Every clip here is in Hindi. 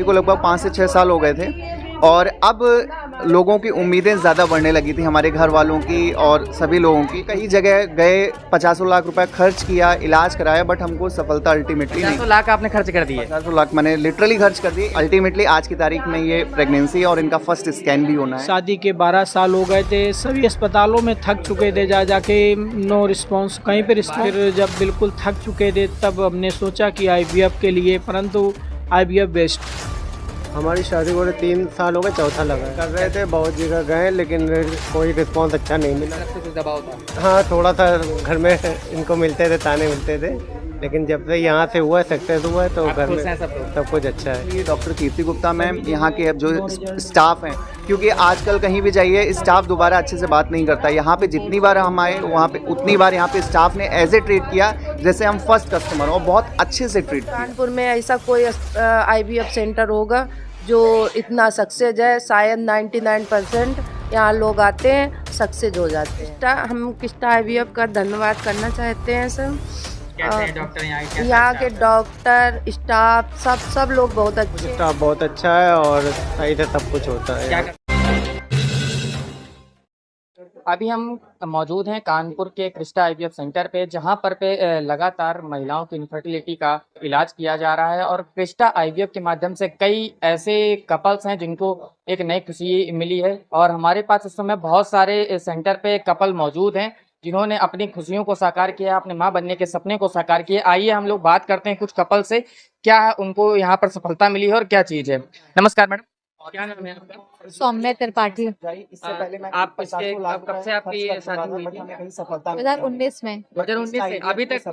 को लगभग 5 से 6 साल हो गए थे और अब लोगों की उम्मीदें ज़्यादा बढ़ने लगी थी, हमारे घर वालों की और सभी लोगों की। कई जगह गए, 50 लाख रुपए खर्च किया, इलाज कराया, बट हमको सफलता अल्टीमेटली नहीं। 50 लाख आपने खर्च कर दिए? 50 लाख मैंने लिटरली खर्च कर दिए। अल्टीमेटली आज की तारीख में ये प्रेगनेंसी और इनका फर्स्ट स्कैन भी होना है। शादी के 12 साल हो गए थे, सभी अस्पतालों में थक चुके थे, जा जाके नो रिस्पांस, कहीं पे रिस्पांस। फिर जब बिल्कुल थक चुके थे तब हमने सोचा कि IVF के लिए, परंतु IVF बेस्ट। हमारी शादी को 3 साल हो गए, चौथा लगा कर रहे थे, बहुत जगह गए लेकिन कोई रिस्पांस अच्छा नहीं मिला। कुछ दबाव था? हाँ, थोड़ा सा घर में इनको मिलते थे, ताने मिलते थे, लेकिन जब से यहाँ से हुआ, सक्सेस हुआ है तो घर में सब कुछ अच्छा है। ये डॉक्टर कीर्ति गुप्ता मैम, यहाँ के अब जो स्टाफ हैं, क्योंकि आजकल कहीं भी जाइए स्टाफ दोबारा अच्छे से बात नहीं करता। यहाँ पे जितनी बार हम आए वहाँ पे उतनी बार यहाँ पे स्टाफ ने ऐसे ट्रीट किया जैसे हम फर्स्ट कस्टमर हो, बहुत अच्छे से ट्रीट किया। कानपुर में ऐसा कोई IVF सेंटर होगा जो इतना सक्सेस है। शायद 99% यहाँ लोग आते हैं, सक्सेस हो जाते हैं। हम किस्टा IVF का धन्यवाद करना चाहते हैं सर। कैसे हैं डॉक्टर यहाँ के डॉक्टर, स्टाफ, सब लोग बहुत अच्छे। स्टाफ बहुत अच्छा है और सही से सब कुछ होता है। अभी हम मौजूद हैं कानपुर के क्रिस्टा IVF सेंटर पे, जहां पर लगातार महिलाओं की इनफर्टिलिटी का इलाज किया जा रहा है और क्रिस्टा IVF के माध्यम से कई ऐसे कपल्स हैं जिनको एक नई खुशी मिली है। और हमारे पास इस समय बहुत सारे सेंटर पे कपल मौजूद हैं जिन्होंने अपनी खुशियों को साकार किया, अपने माँ बनने के सपने को साकार किया। आइए हम लोग बात करते हैं कुछ कपल से, क्या उनको यहाँ पर सफलता मिली है और क्या चीज़ है। नमस्कार मैडम, क्या नाम है आपका? सौम्या त्रिपाठी। इससे पहले मैं आप कब से आपकी शादी हुई थी? 2019 में। 2019 से अभी तक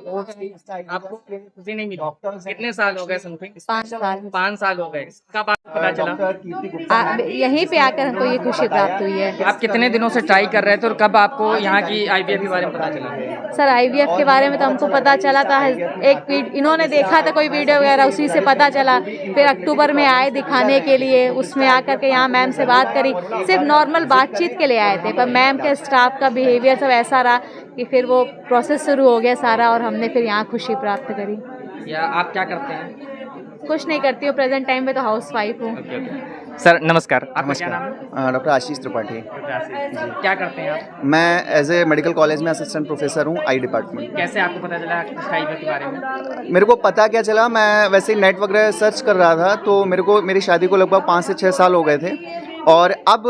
आपको खुशी नहीं मिली? कितने साल हो गए? समथिंग 5 साल। 5 साल हो गए। कब आपको पता चला? यहीं पे आकर हमको ये खुशी प्राप्त हुई है। आप कितने दिनों से ट्राई कर रहे थे और कब आपको यहाँ की IVF के बारे में पता चला? सर IVF के बारे में तो हमको पता चला था, एक इन्होंने देखा था कोई वीडियो वगैरह, उसी से पता चला। फिर अक्टूबर में आए दिखाने के लिए, उसमें आकर के यहाँ मैम से बात करी। सिर्फ नॉर्मल बातचीत के लिए आए थे, पर मैम के स्टाफ का बिहेवियर सब ऐसा रहा कि फिर वो प्रोसेस शुरू हो गया सारा और हमने फिर यहाँ खुशी प्राप्त करी। या आप क्या करते हैं? कुछ नहीं करती हूँ, प्रेजेंट टाइम में तो हाउस वाइफ हूँ। सर नमस्कार, आपका क्या नाम है? डॉक्टर आशीष त्रिपाठी। क्या करते हैं आप? मैं एज ए मेडिकल कॉलेज में असिस्टेंट प्रोफेसर हूँ, आई डिपार्टमेंट। कैसे आपको पता चला IVF के बारे में? मेरे को पता क्या चला, मैं वैसे ही नेट वगैरह सर्च कर रहा था तो मेरी शादी को लगभग 5 से 6 साल हो गए थे और अब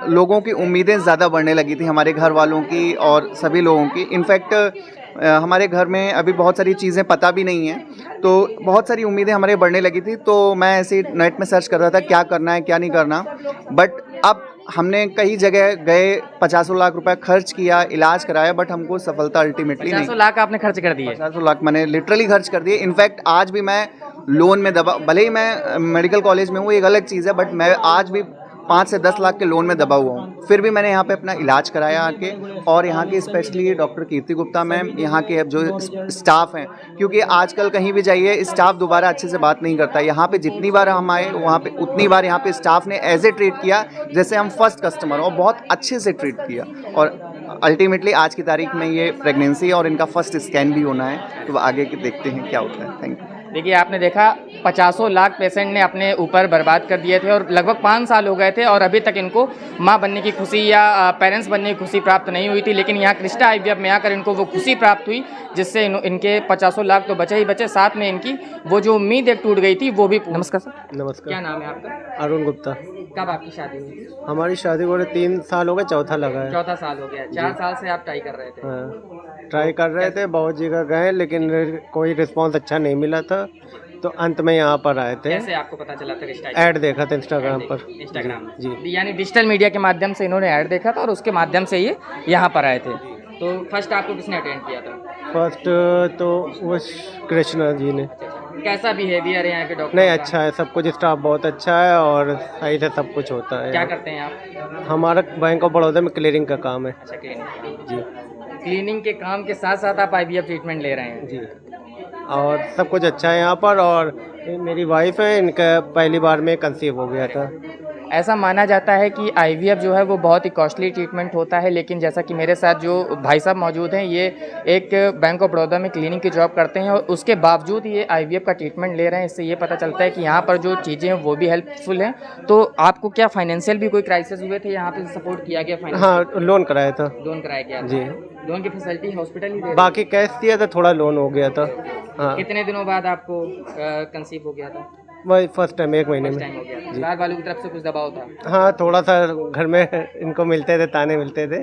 लोगों की उम्मीदें ज़्यादा बढ़ने लगी थी, हमारे घर वालों की और सभी लोगों की। इनफैक्ट हमारे घर में अभी बहुत सारी चीज़ें पता भी नहीं हैं, तो बहुत सारी उम्मीदें हमारे बढ़ने लगी थी। तो मैं ऐसे नेट में सर्च कर रहा था क्या करना है क्या नहीं करना, बट अब हमने कई जगह गए, 50 लाख रुपए खर्च किया, इलाज कराया, बट हमको सफलता अल्टीमेटली नहीं। 50 लाख आपने खर्च कर दिए? 50 लाख मैंने लिटरली खर्च कर दिए। इनफैक्ट आज भी मैं लोन में दबा, भले ही मैं मेडिकल कॉलेज में हूँ, एक अलग चीज़ है, बट मैं आज भी 5 से 10 लाख के लोन में दबा हुआ हूँ। फिर भी मैंने यहाँ पे अपना इलाज कराया आके, और यहाँ के स्पेशली डॉक्टर कीर्ति गुप्ता मैम, यहाँ के अब जो स्टाफ हैं, क्योंकि आजकल कहीं भी जाइए स्टाफ दोबारा अच्छे से बात नहीं करता। यहाँ पे जितनी बार हम आए वहाँ पे उतनी बार यहाँ पे स्टाफ ने ऐसे ट्रीट किया जैसे हम फर्स्ट कस्टमर हो, बहुत अच्छे से ट्रीट किया। और अल्टीमेटली आज की तारीख में ये प्रेगनेंसी और इनका फर्स्ट स्कैन भी होना है, तो आगे के देखते हैं क्या होता है। Thank you. देखिए आपने देखा 50 लाख पेशेंट ने अपने ऊपर बर्बाद कर दिए थे और लगभग 5 साल हो गए थे और अभी तक इनको माँ बनने की खुशी या पेरेंट्स बनने की खुशी प्राप्त नहीं हुई थी। लेकिन यहाँ क्रिस्टा IVF में आकर इनको वो खुशी प्राप्त हुई जिससे इनके 50 लाख तो बचे ही बचे, साथ में इनकी वो जो उम्मीद एक टूट गई थी वो भी। नमस्कार सर। नमस्कार। क्या नाम है आपका? अरुण गुप्ता। कब आपकी शादी हुई? हमारी शादी को 3 साल हो गए, चौथा लगा है। चौथा साल हो गया। 4 साल से आप ट्राई कर रहे थे? हाँ, ट्राई कर रहे थे, बहुत जगह गए लेकिन कोई रिस्पांस अच्छा नहीं मिला था, तो अंत में यहाँ पर आए थे। कैसे आपको पता चला था? ऐड देखा था इंस्टाग्राम पर। इंस्टाग्राम जी, यानी डिजिटल मीडिया के माध्यम से इन्होंने ऐड देखा था और उसके माध्यम से ये यहाँ पर आए थे। तो फर्स्ट आपको किसने अटेंड किया था? फर्स्ट तो वो कृष्णा जी ने। कैसा बिहेवियर है यहाँ के डॉक्टर? नहीं, अच्छा है, सब कुछ स्टाफ बहुत अच्छा है और सही से सब कुछ होता है। क्या करते हैं आप? हमारा बैंक ऑफ बड़ौदा में क्लियरिंग का काम है। अच्छा, क्लीनिंग। जी, क्लीनिंग के काम के साथ साथ आप IVF ट्रीटमेंट ले रहे हैं? जी, और सब कुछ अच्छा है यहाँ पर। और मेरी वाइफ है, इनका पहली बार में कंसीव हो गया था। ऐसा माना जाता है कि आईवीएफ जो है वो बहुत ही कॉस्टली ट्रीटमेंट होता है, लेकिन जैसा कि मेरे साथ जो भाई साहब मौजूद हैं, ये एक बैंक ऑफ बड़ौदा में क्लिनिक की जॉब करते हैं और उसके बावजूद ये आईवीएफ का ट्रीटमेंट ले रहे हैं। इससे ये पता चलता है कि यहाँ पर जो चीज़ें हैं वो भी हेल्पफुल हैं। तो आपको क्या फाइनेंशियल भी कोई क्राइसिस हुए थे, यहाँ पे सपोर्ट किया गया? हाँ, लोन कराया था लोन कराया गया था। जी। लोन की फैसिलिटी हॉस्पिटल ही दे रही बाकी कैश दिया था, थोड़ा लोन हो गया था। हाँ, है। कितने दिनों बाद आपको कंसीव हो गया था? वही फर्स्ट टाइम 1 महीने फर्स्ट में। टाइम हो गया था। परिवार वालों की तरफ से कुछ दबाव था? हाँ, थोड़ा सा घर में इनको मिलते थे, ताने मिलते थे,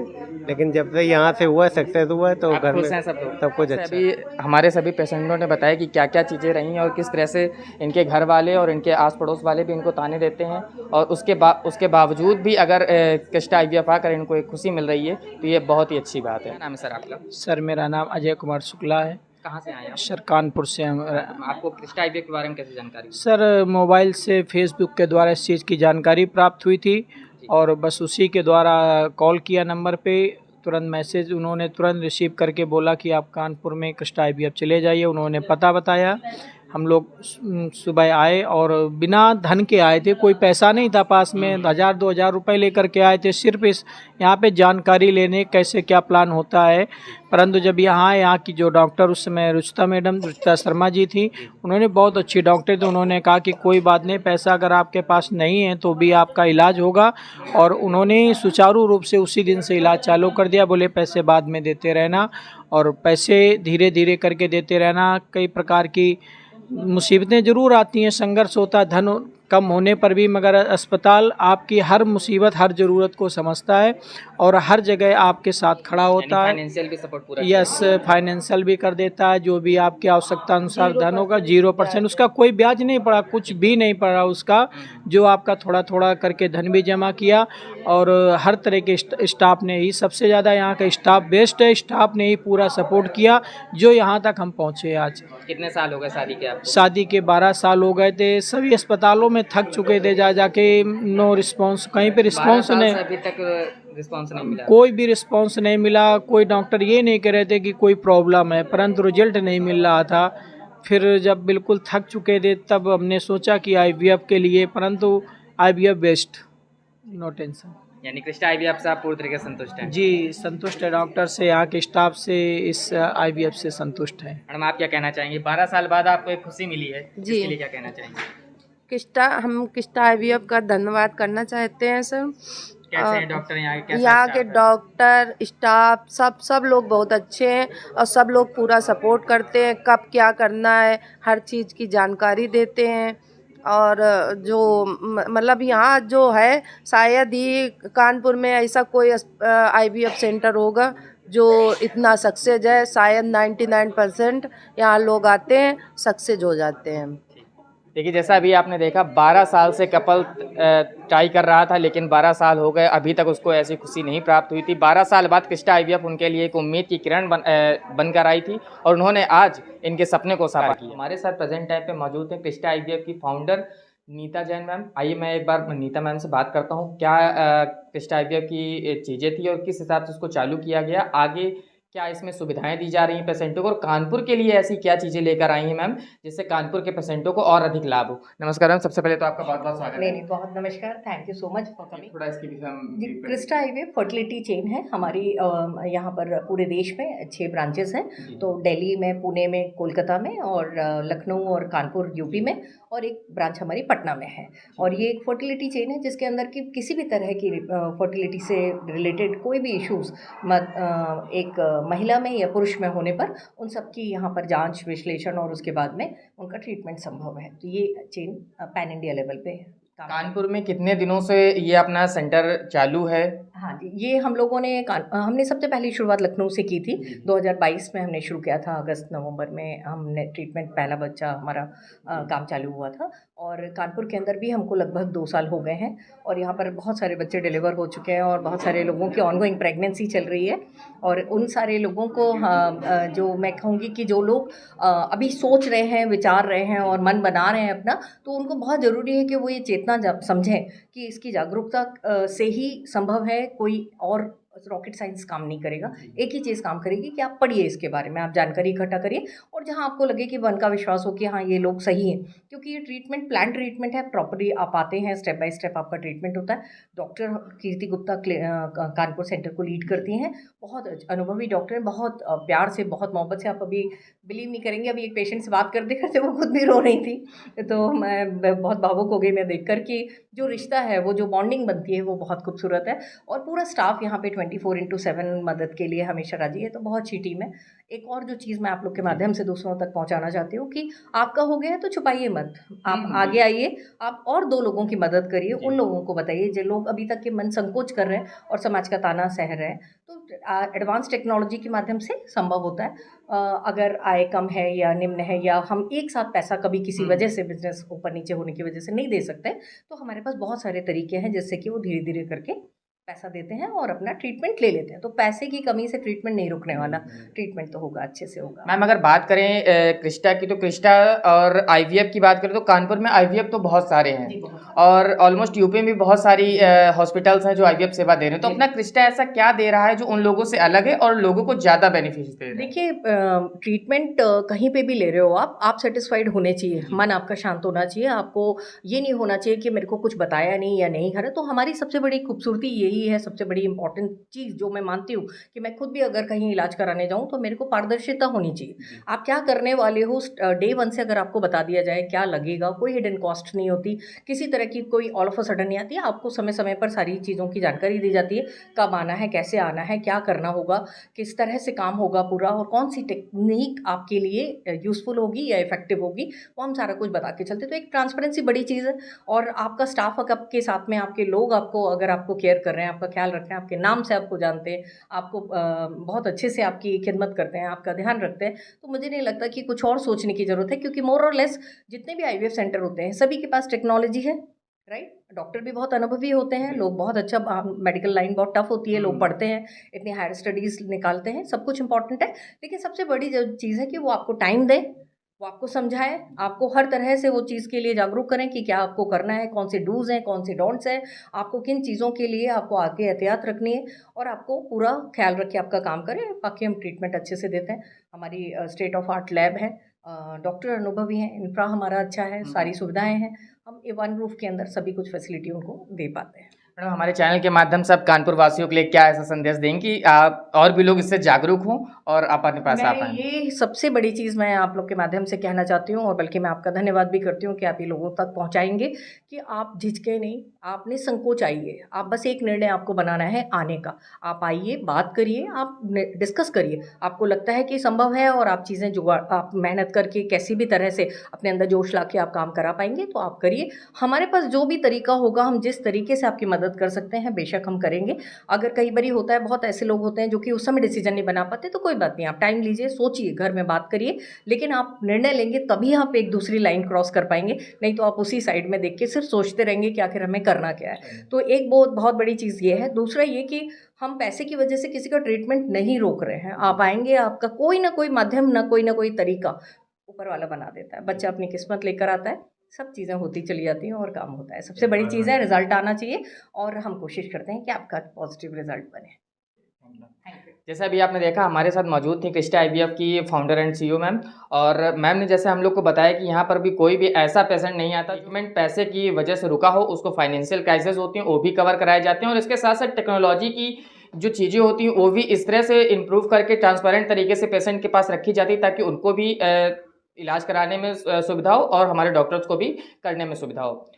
लेकिन जब से यहाँ से हुआ, सक्सेस हुआ है, तो आप घर खुश में हैं सब लोग? सब कुछ अच्छा है। अभी हमारे सभी पेशेंटों ने बताया कि क्या क्या चीज़ें रही हैं और किस तरह से इनके घर वाले और इनके आस पड़ोस वाले भी इनको ताने देते हैं, और उसके बावजूद भी अगर कृष्णा आईवीएफ आकर इनको एक खुशी मिल रही है तो ये बहुत ही अच्छी बात है। क्या नाम है सर आपका? सर मेरा नाम अजय कुमार शुक्ला है। कहाँ से आए आप? सर कानपुर से हम। आपको कृष्णा आईवीएफ के बारे में कैसे जानकारी? सर मोबाइल से फेसबुक के द्वारा इस चीज़ की जानकारी प्राप्त हुई थी और बस उसी के द्वारा कॉल किया नंबर पे, तुरंत मैसेज उन्होंने तुरंत रिसीव करके बोला कि आप कानपुर में कृष्णा आईवीएफ चले जाइए। उन्होंने पता बताया, हम लोग सुबह आए और बिना धन के आए थे, कोई पैसा नहीं था पास में, 1000-2000 रुपये लेकर के आए थे सिर्फ इस यहाँ पे जानकारी लेने कैसे क्या प्लान होता है। परंतु जब यहाँ की जो डॉक्टर उस समय रुचिता शर्मा जी थी, उन्होंने बहुत अच्छी डॉक्टर थे, उन्होंने कहा कि कोई बात नहीं, पैसा अगर आपके पास नहीं है तो भी आपका इलाज होगा, और उन्होंने सुचारू रूप से उसी दिन से इलाज चालू कर दिया। बोले पैसे बाद में देते रहना, और पैसे धीरे धीरे करके देते रहना। कई प्रकार की मुसीबतें ज़रूर आती हैं, संघर्ष होता है धन कम होने पर भी, मगर अस्पताल आपकी हर मुसीबत हर ज़रूरत को समझता है और हर जगह आपके साथ खड़ा होता है। फाइनेंशियल भी सपोर्ट पूरा? यस, फाइनेंशियल भी कर देता है, जो भी आपकी आवश्यकता अनुसार धन होगा 0%, उसका कोई ब्याज नहीं पड़ा, कुछ भी नहीं पड़ा उसका, जो आपका थोड़ा थोड़ा करके धन भी जमा किया। और हर तरह के स्टाफ ने ही, सबसे ज़्यादा यहाँ का स्टाफ बेस्ट है, स्टाफ ने ही पूरा सपोर्ट किया जो यहाँ तक हम पहुँचे आज। कितने साल हो गए शादी के आपको? शादी के 12 साल हो गए थे, सभी अस्पतालों में थक चुके थे, जा जाके नो रिस्पांस, कहीं पे रिस्पांस नहीं, अभी तक रिस्पांस नहीं मिला? कोई भी रिस्पांस नहीं मिला। कोई डॉक्टर ये नहीं कह रहे थे कि कोई प्रॉब्लम है, परंतु रिजल्ट नहीं मिल रहा था। फिर जब बिल्कुल थक चुके थे तब हमने सोचा कि आईवीएफ के लिए, परंतु आईवीएफ बेस्ट, नो टेंशन। यानी कृष्णा आईवीएफ से आप पूरी तरीके से संतुष्ट हैं? जी संतुष्ट है, डॉक्टर से, यहाँ के स्टाफ से, इस आईवीएफ से संतुष्ट है। मैडम आप क्या कहना चाहेंगे? 12 साल बाद आपको एक खुशी मिली है, जी। इसके लिए क्या कहना चाहेंगे? हम कृष्णा आईवीएफ का धन्यवाद करना चाहते हैं सर। कैसे हैं डॉक्टर यहाँ के? यहाँ के डॉक्टर स्टाफ सब लोग बहुत अच्छे हैं और सब लोग पूरा सपोर्ट करते हैं, कब क्या करना है हर चीज़ की जानकारी देते हैं। और जो मतलब यहाँ जो है, शायद ही कानपुर में ऐसा कोई आईवीएफ सेंटर होगा जो इतना सक्सेस है। शायद 99% यहाँ लोग आते हैं, सक्सेस हो जाते हैं। देखिए जैसा अभी आपने देखा, 12 साल से कपल ट्राई कर रहा था, लेकिन 12 साल हो गए, अभी तक उसको ऐसी खुशी नहीं प्राप्त हुई थी। 12 साल बाद कृष्णा आईवीएफ उनके लिए एक उम्मीद की किरण बनकर आई थी और उन्होंने आज इनके सपने को साकार किया। हमारे साथ प्रेजेंट टाइम पे मौजूद है कृष्णा आईवीएफ की फाउंडर नीता जैन मैम। आइए मैं एक बार नीता मैम से बात करता हूँ, क्या कृष्णा आईवीएफ की चीज़ें थी और किस हिसाब से उसको चालू किया गया, आगे क्या इसमें सुविधाएं दी जा रही हैं पेशेंटों को, और कानपुर के लिए ऐसी क्या चीज़ें लेकर आई हैं मैम जिससे कानपुर के पेशेंटों को और अधिक लाभ हो। नमस्कार मैम, सबसे पहले तो आपका बहुत बहुत स्वागत है। नहीं, बहुत नमस्कार, thank you so much for coming. थोड़ा इसके विषय जी, कृष्णा आईवीएफ फर्टिलिटी चेन है हमारी। यहाँ पर पूरे देश में 6 ब्रांचेस हैं, तो दिल्ली में, पुणे में, कोलकाता में और लखनऊ और कानपुर यूपी में, और एक ब्रांच हमारी पटना में है। और ये एक फर्टिलिटी चेन है जिसके अंदर की किसी भी तरह की फर्टिलिटी से रिलेटेड कोई भी इश्यूज़ एक महिला में या पुरुष में होने पर उन सब की यहाँ पर जांच, विश्लेषण और उसके बाद में उनका ट्रीटमेंट संभव है। तो ये चेन पैन इंडिया लेवल पे है। कानपुर में कितने दिनों से ये अपना सेंटर चालू है? हाँ जी, ये हम लोगों ने हमने सबसे पहली शुरुआत लखनऊ से की थी। 2022 में हमने शुरू किया था, अगस्त नवंबर में हमने ट्रीटमेंट, पहला बच्चा हमारा काम चालू हुआ था। और कानपुर के अंदर भी हमको लगभग 2 साल हो गए हैं और यहाँ पर बहुत सारे बच्चे डिलीवर हो चुके हैं और बहुत सारे लोगों की ऑनगोइंग प्रेगनेंसी चल रही है। और उन सारे लोगों को जो मैं कहूँगी कि जो लोग अभी सोच रहे हैं, विचार रहे हैं और मन बना रहे हैं अपना, तो उनको बहुत ज़रूरी है कि वो ये चेतना समझें कि इसकी जागरूकता से ही संभव है कोई और रॉकेट साइंस काम नहीं करेगा। एक ही चीज़ काम करेगी कि आप पढ़िए इसके बारे में, आप जानकारी इकट्ठा करिए और जहाँ आपको लगे कि मन का विश्वास हो कि हाँ ये लोग सही हैं, क्योंकि ये ट्रीटमेंट प्लान ट्रीटमेंट है, प्रॉपरली आप आते हैं, स्टेप बाय स्टेप आपका ट्रीटमेंट होता है। डॉक्टर कीर्ति गुप्ता कानपुर सेंटर को लीड करती हैं, बहुत अनुभवी डॉक्टर हैं, बहुत प्यार से, बहुत मोहब्बत से। आप अभी बिलीव नहीं करेंगे, अभी एक पेशेंट से बात करते करते वो खुद भी रो रही थी, तो मैं बहुत भावुक हो गई मैं देखकर कि जो रिश्ता है, वो जो बॉन्डिंग बनती है वो बहुत खूबसूरत है। और पूरा स्टाफ यहाँ पे 24/7 मदद के लिए हमेशा राजी है, तो बहुत अच्छी टीम है। एक और जो चीज़ मैं आप लोग के माध्यम से दूसरों तक पहुँचाना चाहती हूँ कि आपका हो गया है तो छुपाइए मत, आप आगे आइए, आप और 2 लोगों की मदद करिए, उन लोगों को बताइए जो लोग अभी तक के मन संकोच कर रहे हैं और समाज का ताना सह रहे हैं। तो एडवांस टेक्नोलॉजी के माध्यम से संभव होता है। अगर आय कम है या निम्न है, या हम एक साथ पैसा कभी किसी वजह से बिजनेस ऊपर नीचे होने की वजह से नहीं दे सकते, तो हमारे पास बहुत सारे तरीके हैं जिससे कि वो धीरे धीरे करके पैसा देते हैं और अपना ट्रीटमेंट ले लेते हैं। तो पैसे की कमी से ट्रीटमेंट नहीं रुकने वाला, ट्रीटमेंट तो होगा, अच्छे से होगा। मैम अगर बात करें क्रिस्टा की, तो क्रिस्टा और आईवीएफ की बात करें तो कानपुर में आईवीएफ तो बहुत सारे हैं और ऑलमोस्ट यूपी में भी बहुत सारी हॉस्पिटल्स हैं जो आईवीएफ सेवा दे रहे हैं। तो अपना क्रिस्टा ऐसा क्या दे रहा है जो उन लोगों से अलग है और लोगों को ज़्यादा बेनिफिट दे रहा है? देखिए, ट्रीटमेंट कहीं पे भी ले रहे हो आप सेटिस्फाइड होने चाहिए, मन आपका शांत होना चाहिए। आपको ये नहीं होना चाहिए कि मेरे को कुछ बताया नहीं या नहीं करा। तो हमारी सबसे बड़ी खूबसूरती यही है, सबसे बड़ी इंपॉर्टेंट चीज़ जो मैं मानती हूँ कि मैं खुद भी अगर कहीं इलाज कराने जाऊँ तो मेरे को पारदर्शिता होनी चाहिए। आप क्या करने वाले हो, डे 1 से अगर आपको बता दिया जाए क्या लगेगा, कोई हिडन कॉस्ट नहीं होती, किसी तरह की कोई ऑल ऑफ अ सडन नहीं आती है। आपको समय समय पर सारी चीज़ों की जानकारी दी जाती है, कब आना है, कैसे आना है, क्या करना होगा, किस तरह से काम होगा पूरा, और कौन सी टेक्निक आपके लिए यूज़फुल होगी या इफेक्टिव होगी, वो हम सारा कुछ बता के चलते। तो एक ट्रांसपेरेंसी बड़ी चीज़ है। और आपका स्टाफ आपके साथ में, आपके लोग आपको अगर आपको केयर कर रहे हैं, आपका ख्याल रख रहे हैं, आपके नाम से आपको जानते हैं, आपको बहुत अच्छे से आपकी खिदमत करते हैं, आपका ध्यान रखते हैं, तो मुझे नहीं लगता कि कुछ और सोचने की ज़रूरत है। क्योंकि मोर और लेस जितने भी आईवीएफ सेंटर होते हैं सभी के पास टेक्नोलॉजी है, राइट। डॉक्टर भी बहुत अनुभवी होते हैं, लोग बहुत अच्छा, मेडिकल लाइन बहुत टफ होती है, लोग पढ़ते हैं, इतनी हायर स्टडीज़ निकालते हैं, सब कुछ इंपॉर्टेंट है। लेकिन सबसे बड़ी जो चीज़ है कि वो आपको टाइम दें, वो आपको समझाएं, आपको हर तरह से वो चीज़ के लिए जागरूक करें कि क्या आपको करना है, कौन से डूज़ हैं, कौन से डोंट्स हैं, आपको किन चीज़ों के लिए आपको आगे एहतियात रखनी है, और आपको पूरा ख्याल रख के आपका काम करें। बाकी हम ट्रीटमेंट अच्छे से देते हैं। हमारी स्टेट ऑफ आर्ट लैब है, डॉक्टर अनुभवी हैं, इंफ्रा हमारा अच्छा है, सारी सुविधाएं हैं। हम वन रूफ के अंदर सभी कुछ फैसिलिटी उनको दे पाते हैं। मैडम हमारे चैनल के माध्यम से आप कानपुर वासियों के लिए क्या ऐसा संदेश देंगे कि आप और भी लोग इससे जागरूक हों और आप अपने पास आ पाएं? ये सबसे बड़ी चीज़ मैं आप लोग के माध्यम से कहना चाहती हूँ, और बल्कि मैं आपका धन्यवाद भी करती हूँ कि आप ये लोगों तक पहुँचाएंगे कि आप झिझके नहीं, आप निसंकोच आइए। आप बस एक निर्णय आपको बनाना है आने का। आप आइए, बात करिए, आप डिस्कस करिए। आपको लगता है कि संभव है और आप चीज़ें जुगाड़, आप मेहनत करके कैसी भी तरह से अपने अंदर जोश ला के आप काम करा पाएंगे, तो आप करिए। हमारे पास जो भी तरीका होगा, हम जिस तरीके से आपकी मदद कर सकते हैं बेशक हम करेंगे। अगर कई बारी होता है, बहुत ऐसे लोग होते हैं जो कि उस समय डिसीजन नहीं बना पाते, तो कोई बात नहीं, आप टाइम लीजिए, सोचिए, घर में बात करिए, लेकिन आप निर्णय लेंगे तभी आप एक दूसरी लाइन क्रॉस कर पाएंगे। नहीं तो आप उसी साइड में देख के सिर्फ सोचते रहेंगे कि आखिर हमें करना क्या है। तो एक बहुत बड़ी चीज़ ये है। दूसरा ये कि हम पैसे की वजह से किसी का ट्रीटमेंट नहीं रोक रहे हैं। आप आएंगे, आपका कोई ना कोई माध्यम, ना कोई तरीका ऊपर वाला बना देता है। बच्चा अपनी किस्मत लेकर आता है, सब चीज़ें होती चली जाती हैं और काम होता है। सबसे बड़ी चीज़ है रिजल्ट आना चाहिए, और हम कोशिश करते हैं कि आपका पॉजिटिव रिजल्ट बने। जैसे अभी आपने देखा, हमारे साथ मौजूद थी क्रिस्टा आईवीएफ की फाउंडर एंड सीईओ मैम, और मैम ने जैसे हम लोग को बताया कि यहाँ पर भी कोई भी ऐसा पेशेंट नहीं आता ट्रीटमेंट पैसे की वजह से रुका हो, उसको फाइनेंशियल क्राइसिस होती हैं वो भी कवर कराए जाते हैं, और इसके साथ साथ टेक्नोलॉजी की जो चीज़ें होती हैं वो भी इस तरह से इम्प्रूव करके ट्रांसपेरेंट तरीके से पेशेंट के पास रखी जाती है ताकि उनको भी इलाज कराने में सुविधा हो और हमारे डॉक्टर्स को भी करने में सुविधा हो।